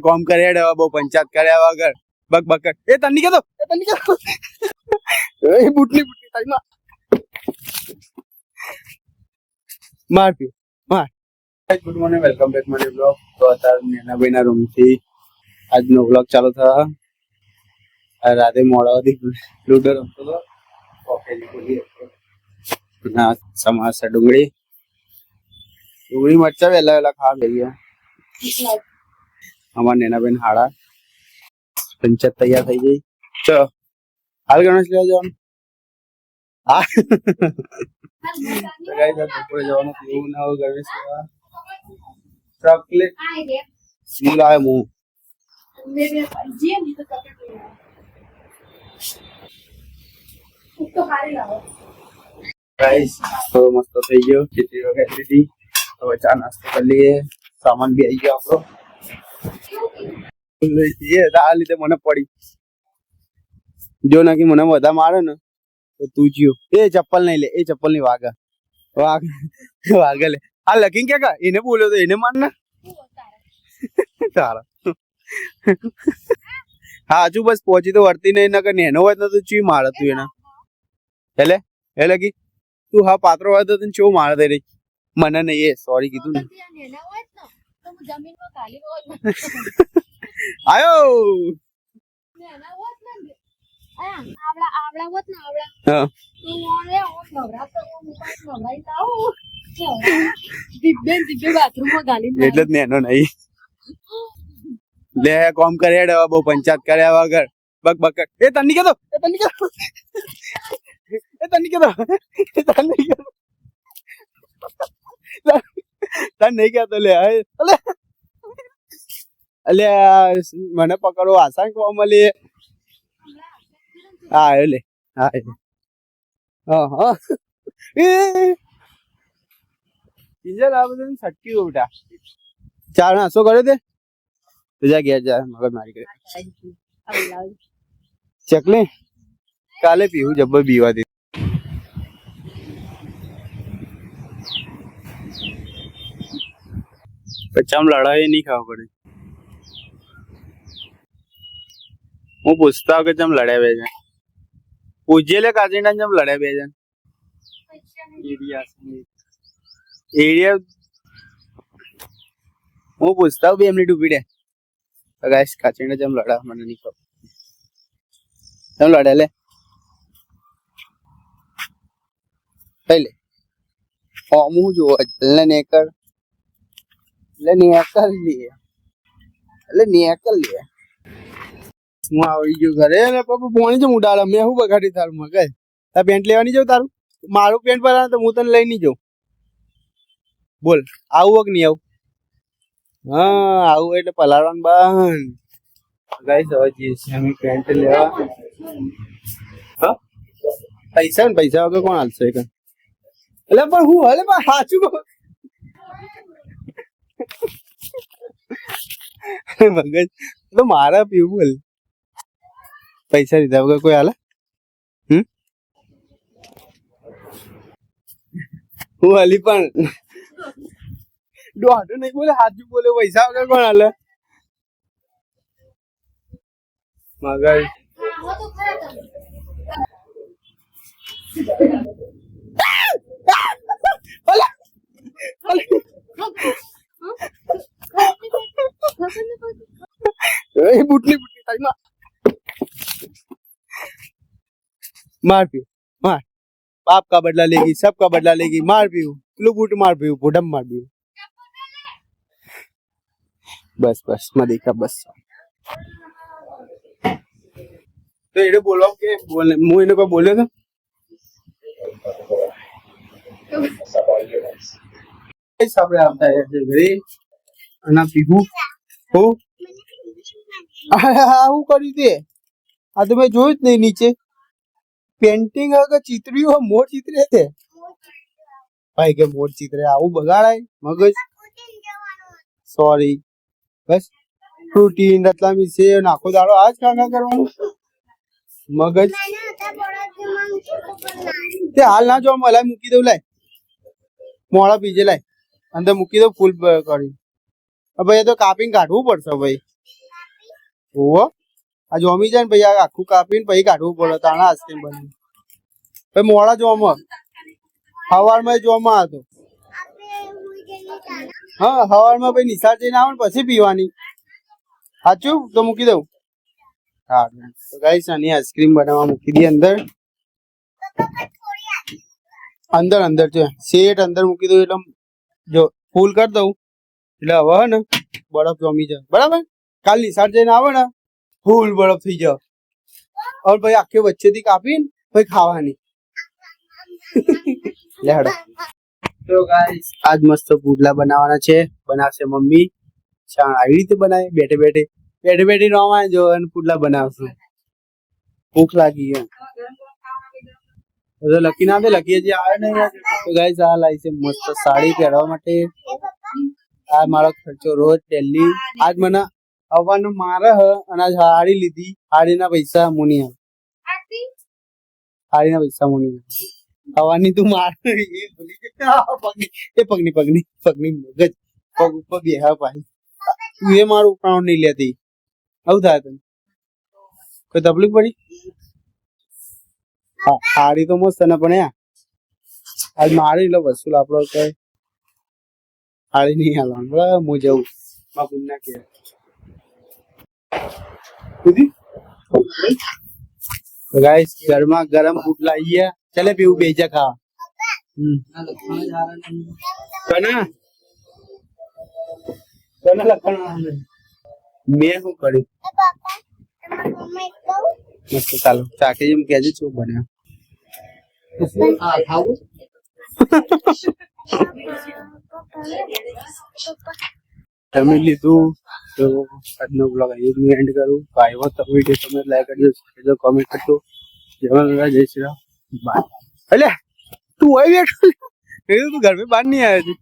કોમ કરે બહુ પંચાયત કર્યા વગર બક બકર એ તને કહેતો એ બુટની તારી માં માર પી માર. Good morning, welcome back my blog. તો અત્યારે નેનાભાઈ ના રૂમ થી આજનો બ્લોગ ચાલુ થયો. રાતે મોડા સુધી લૂડો રમતો હતો. સમોસા ડુંગળી મરચા વહેલા વહેલા ખાવા થઈ ગયા. અમારા નેનાબેન હાડા પંચાયત તૈયાર થઈ ગઈ. ચલો હાલ ગણેશ લેવા જવાનું. હા બપોરે જવાનું એવું ના હોય. ગણેશ લેવા ચોકલેટ સીલ આવે હું તો મસ્ત થઈ ગયો. ખીચડી વગેરે લીધી. હવે ચા નાસ્તો કરી લઈએ. સામાન બી આવી ગયો આપણો. આ લીધે મને પડી જો નાખી મને બધા મારે ને તો તું જીઓ. એ ચપ્પલ નહીં લે, એ ચપ્પલ ની વાગા વાગે લે. આ લખી કે એને બોલ્યો તો એને માર ને તારા. હા હજુ બસ પહોંચી તો વર્તી નહીં ના કે નેનો હોય તો ચી મારે તું એના એટલે એ લગી તું હા પાત્રો હોય તો તને ચેવું મારે દે રહી મને નહીં. એ સોરી કીધું ને આયો એટલે જ નેનો નહીં લે કોમ કરે બહુ પંચાયત કર્યા વગર બક બકર એ તને કહેતો એ તને કહેતો તને નહીં કહેતો લે અલે મને પકડો આસાન કોવા મળી. હા એટલે હા હા ઇન્જર આ બધું સટકી ઉઠા ચાર નાસ્તો કર્યો તે જા ગયા જા મગજ મારી કરી ચકલી કાલે પીવું જબ્બર પીવા દે. પછી આમ લડાઈ નહીં ખાવા પડે. હું પૂછતા કે ચમ લડ્યા બે જણ પૂછજે લે કાચીના ચમ લડ્યા બે જણ એરિયા હું પૂછતા બે એમની ડૂબી દે ગાઈસ કાચીના ચમ લડા મને નહીં ખબર ચમ લડ્યા લે કઈ લે હું જોવા એટલે નેકર એટલે નેકર લે એટલે નેકર લે. હું આવી ગયો ઘરે ને પપ્પા પોણી છે ઉડાડે મેં શું બગાડી તારું મગજ. તાર પેન્ટ લેવાની જાઉં તારું મારું પેન્ટ ભરાવે તો હું તને લઈ નહીં જાઉં. બોલ આવું કે નહીં આવું? હા આવું એટલે પલાળવાનું બંધ. ગાઈસ હવે જઈએ છીએ અમે પેન્ટ લેવા. હા પૈસા ને પૈસા વગર કોણ હાલશે એટલે પણ હું હલે પણ સાચું મગજ તો મારા પીવું બોલ પૈસા લીધા વગર કોઈ હાલે. હું હાલી પણ દોઢો નહીં બોલે સાચું બોલે પૈસા વગર કોણ હાલે મગજ. બુટની તારી માં मार पियो मार बाप का बदला लेगी सब का बदला लेगी मार पियो लो बूट मार पियो बुडम मार पियो बस बस मत देखा बस. तो ये बोलो के बोलने मुंह इन्हें को बोले था सामने आता है घरे ना पीहू हो હું કરી દે આ તો મેં જોયું જ નહીં નીચે પેન્ટિંગ કે ચિત્રીઓ મોર ચિત્રે છે ભાઈ કે મોર ચિત્રે આવું બગાડાય મગજ. સોરી બસ પ્રોટીન રતલામી છે નાખો દાડો આજ કાંગા કરવાનું મગજ. તે હાલ ના જો મલાઈ મૂકી દઉં લાય મોડા પીજે લાય અંદર મૂકી દઉં ફૂલ કરી ભાઈ તો કાપીને કાઢવું પડશે ભાઈ. ઓહો આ જોમી જાય ને પછી આ આખું કાપીને પછી કાઢવું પડે તાણા આઈસ્ક્રીમ બને પછી મોડા જોમાં સવારમાં જોમાં હતો હા સવારમાં પછી નિશાળ જઈને આવે ને પછી પીવાની સાચું તો મૂકી દઉં હા તો ગાઈસ આની આઈસ્ક્રીમ બનાવવા મૂકી દઈએ અંદર અંદર અંદર છે શેઠ અંદર મૂકી દઉં એટલે જો ફૂલ કરી દઉં એટલે હવે હે ને બરફ જમી જાય બરાબર કાલ નિશાળ જઈને આવે ને ફૂલ બરફ થઈ જાવ और भाई आखे वच्चेથી કાપીને પછી ખાવાની લે હડો તો ગાઈસ આજ મસ્ત પુડલા બનાવવાના છે બનાવશે મમ્મી ચાણ આવી રીતે બનાવે બેઠે બેઠે નોમાં જો અને પુડલા બનાવશું ભૂખ લાગી છે તો લકી ના દે લકી હજી આવે નહીં તો ગાઈસ આ લાવી છે મસ્ત સાડી પહેરવા માટે આ મારો ખર્ચો રોજ ડેલી આજ મને આવવાનું મારે હ અને આજ સાડી લીધી સાડીના પૈસા મુની સાડીના પૈસા મુની આવવાની તું માર એ પગની મગજ પગ ઉપર બેહા પાઈ તું એ મારું ઉપાણ નહીં લેતી આવું થાય તને કોઈ તકલીફ પડી હા સાડી તો મસ્ત ને પણ આજ મારી લો વસૂલ આપડો કઈ સાડી નહીં હાલવાનું બરાબર હું જઉં બાપુ ના કે गाइस गरमा गरम पुडला आई है चले पीऊ बेजा खा कना कना लखन मैं हूं करी मस्त चालो चाके जम केजे चो बने हां खाऊ તમે લીધું તો આજનો બ્લોગ અહીં એન્ડ કરું ભાઈ હો તો વિડીયો તમે લાઈક કરજો શેર કમેન્ટ કરજો જય જય શ્રી રામ બાય અલે તું આવી બેઠો તું ઘર में बाहर नहीं आया थी